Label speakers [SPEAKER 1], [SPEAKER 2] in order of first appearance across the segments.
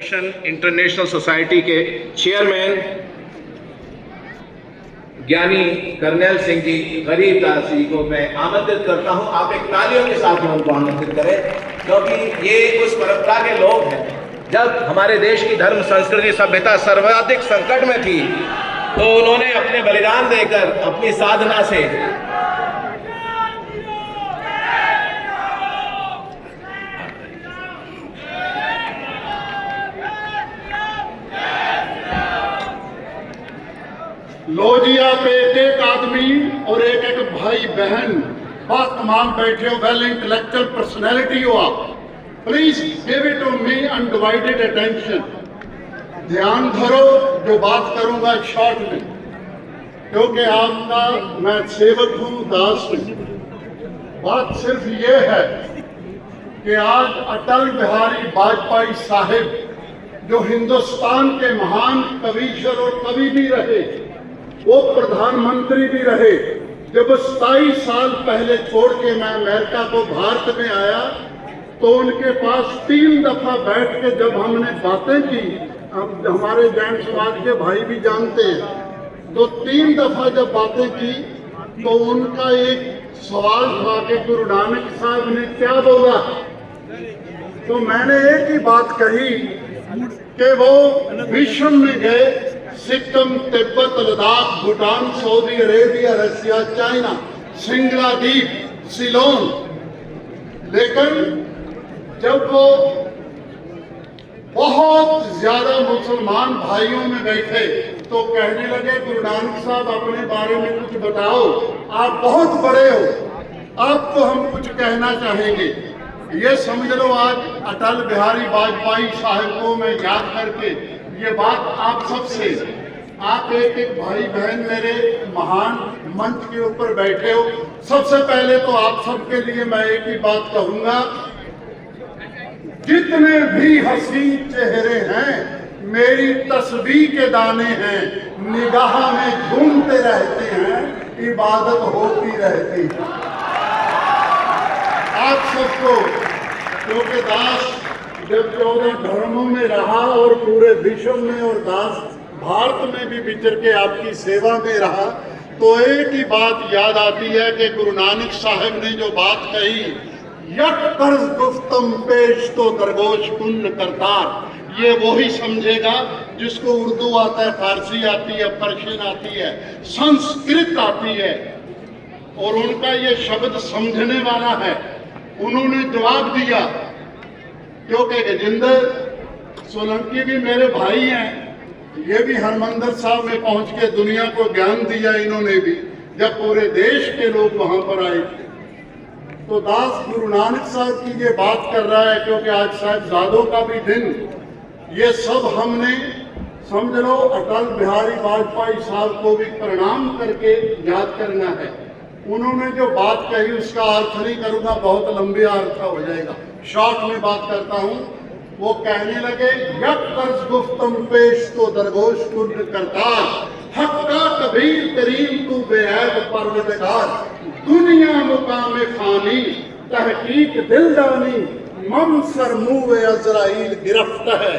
[SPEAKER 1] International society के chairman ज्ञानी kernel Singh ji Garibdas ji को मैं आमंत्रित करता हूं। आप एक तालियों के साथ में उनको आमंत्रित करें, क्योंकि ये उस परंपरा के लोग हैं। जब हमारे देश की धर्म संस्कृति सभ्यता सर्वाधिक संकट में थी तो उन्होंने अपने बलिदान देकर अपनी साधना से
[SPEAKER 2] लोजिया पे एक एक आदमी और एक एक भाई बहन बात तमाम बैठे हो, वेल इंटेलेक्चुअल पर्सनैलिटी हो आप, please give it to me undivided attention. ध्यान धरो, जो बात करूंगा शॉर्ट में, क्योंकि आपका मैं सेवक हूं, दास हूं। बात सिर्फ ये है कि आज अटल बिहारी वाजपेयी साहिब, जो हिंदुस्तान के महान कवीश्वर और कवि भी रहे, वो प्रधानमंत्री भी रहे। जब 27 साल पहले छोड़ के मैं अमेरिका को भारत में आया तो उनके पास 3 दफा बैठ के जब हमने बातें की, अब हमारे जैन समाज के भाई भी जानते हैं, तो 3 दफा जब बातें की तो उनका एक सवाल था कि गुरु नानक साहब ने क्या बोला। तो मैंने एक ही बात कही कि वो विश्व में गए, Sikkim, Tibet, Ladakh, Bhutan, Saudi Arabia, Russia, China, Singla द्वीप, सिलोन, लेकिन जब वो बहुत ज्यादा मुसलमान भाइयों में बैठे तो कहने लगे, गुरु नानक साहब अपने बारे में कुछ बताओ, आप बहुत बड़े हो, आपको हम कुछ कहना चाहेंगे। ये समझ लो, आज अटल बिहारी वाजपेयी साहब को मैं याद करके ये बात आप सबसे, आप एक एक भाई बहन मेरे महान मंच के ऊपर बैठे हो, सबसे पहले तो आप सबके लिए मैं एक ही बात कहूंगा, जितने भी हसीन चेहरे हैं मेरी तस्बीह के दाने हैं, निगाह में घूमते रहते हैं, इबादत होती रहती है। आप सबको, क्योंकि दास जब 14 धर्मों में रहा और पूरे विश्व में और दास भारत में भी विचर के आपकी सेवा में रहा, तो एक ही बात याद आती है कि गुरु नानक साहब ने जो बात कही, यक कर्ज गुफ्तम पेश तो दरगोश पुण्य करतार। ये वो ही समझेगा जिसको उर्दू आता है, फारसी आती है, पर्शियन आती है, संस्कृत आती है, और उनका ये शब्द समझने वाला है। उन्होंने जवाब दिया, क्योंकि गजेंद्र सोलंकी भी मेरे भाई हैं, ये भी हरमंदिर साहब में पहुंच के दुनिया को ज्ञान दिया इन्होंने भी, जब पूरे देश के लोग वहां पर आए थे। तो दास गुरु नानक साहब की ये बात कर रहा है, क्योंकि आज साहिबजादों का भी दिन, ये सब हमने समझ लो अटल बिहारी वाजपेयी साहब को भी प्रणाम करके याद करना है। उन्होंने जो बात कही उसका अर्थ नहीं करूंगा, बहुत लंबी अर्थ हो जाएगा, शॉर्ट में बात करता हूं। वो कहने लगे, यक कर्ज गुफ्तम पेश तो दरगोश पुण्य करतार, हक्का कबीर करीम तू बेऐब परवरदिगार, दुनिया मुकाम फानी तहकीक दिलदानी, मम सर मुँह अजराइल गिरफ्त है,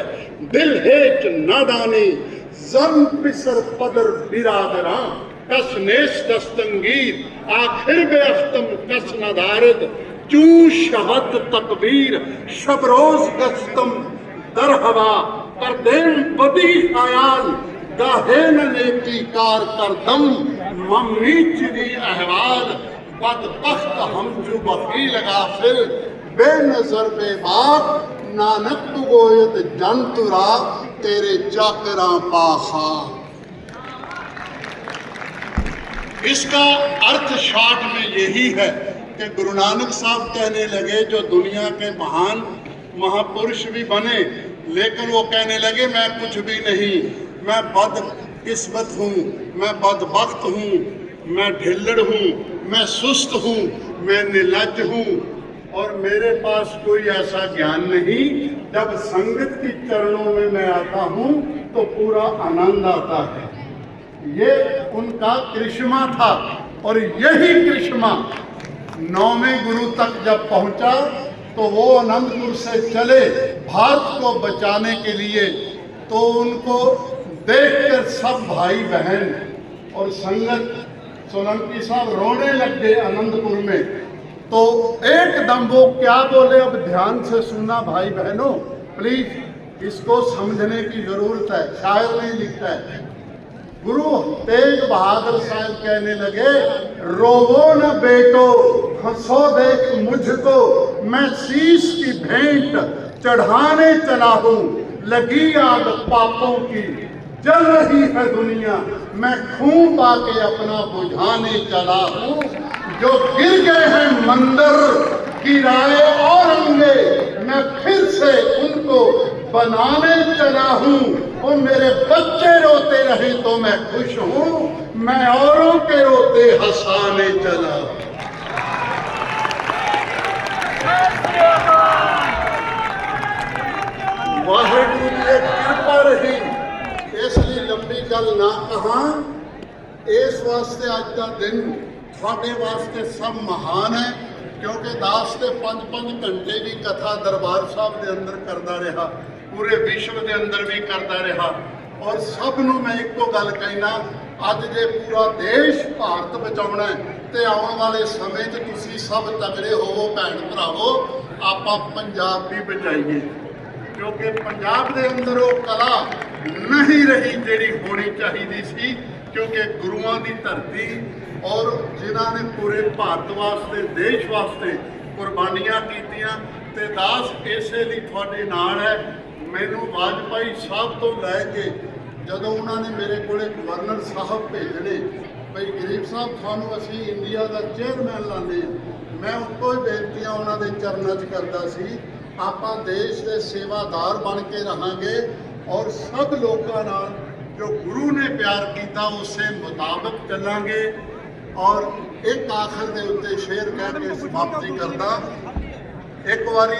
[SPEAKER 2] दिल हेच नादानी, जम पिसर पदर बिरादरा, कस नेस दस्तंगीर, आखिर बेअफ्तम कस नदारद, चू शहद तकबीर, शबरोज गस्तम दर हवा, कर देन बदी ख्याल, गाहे न नेकी कार कर दम, मम्मी चिदी अहवाल, बदबख्त हम जो बखी लगा फिर, बेनजर बेबाक, नानक तू गोयत जंतुरा, तेरे चाकरा पाखा। इसका अर्थ शॉर्ट में यही है कि गुरु नानक साहब कहने लगे, जो दुनिया के महान महापुरुष भी बने, लेकिन वो कहने लगे मैं कुछ भी नहीं, मैं बदकिस्मत हूँ, मैं बदबख्त हूँ, मैं ढिल्लड़ हूँ, मैं सुस्त हूँ, मैं निर्लज्ज हूँ, और मेरे पास कोई ऐसा ज्ञान नहीं। जब संगत की चरणों में मैं आता हूँ तो पूरा आनंद आता है। ये उनका करिश्मा था, और यही करिश्मा 9वें गुरु तक जब पहुंचा तो वो अनंतपुर से चले भारत को बचाने के लिए। तो उनको देखकर सब भाई बहन और संगत सोलंकी साहब रोने लग गए आनंदपुर में। तो एकदम वो क्या बोले, अब ध्यान से सुनना भाई बहनों, प्लीज इसको समझने की जरूरत है, शायर नहीं लिखता है। गुरु तेग बहादुर साहब कहने लगे, रोवो न बेटो हंसो देख मुझको, मैं शीश की भेंट चढ़ाने चला हूँ, लगी आग पापों की जल रही है दुनिया, मैं खून पाके अपना बुझाने चला हूँ। जो गिर गए हैं मंदिर गिराए और अंगे, मैं फिर से उनको बनाने चला हूँ। और मेरे बच्चे रोते रहे तो मैं खुश हूँ, मैं औरों के रोते हंसाने चला हूँ। वाहेगुरु की कृपा रही, इसलिए लंबी गल ना कहा। इस वास्ते अज का दिन थोड़े वास्ते सब महान है, क्योंकि दास के 5-5 घंटे की कथा दरबार साहब के अंदर करता रहा, पूरे विश्व के अंदर भी करता रहा। और सब नूं मैं एको गल कहना, अज जे पूरा देश भारत बचाउणा है ते आउण वाले समय च तुसीं सब तगड़े होवो भैण भरावो, आपां पंजाब भी बचाईए। क्योंकि पंजाब के अंदर वो कला नहीं रही जिहड़ी होनी चाहिए सी, क्योंकि गुरुआं की धरती और जिन्होंने पूरे भारत वास्ते देश वास्ते कुर्बानियां कीतियां, ते दास इसे लिए थोड़े नाल है। मैनू वाजपेयी साहब तो लैके जदों उन्होंने मेरे को गवर्नर साहब भेजने, भाई गरीब साहब थानू असी इंडिया का चेयरमैन लाने, मैं उतो ही बेनतियां उन्होंने चरणों च करता सी। आपां देश के सेवादार बन के रहांगे और सब लोगों नाल जो गुरु ने प्यार किया उसे मुताबिक चलांगे। और एक आखिर के उत्ते शेर कह के समाप्ति करदा, एक बारी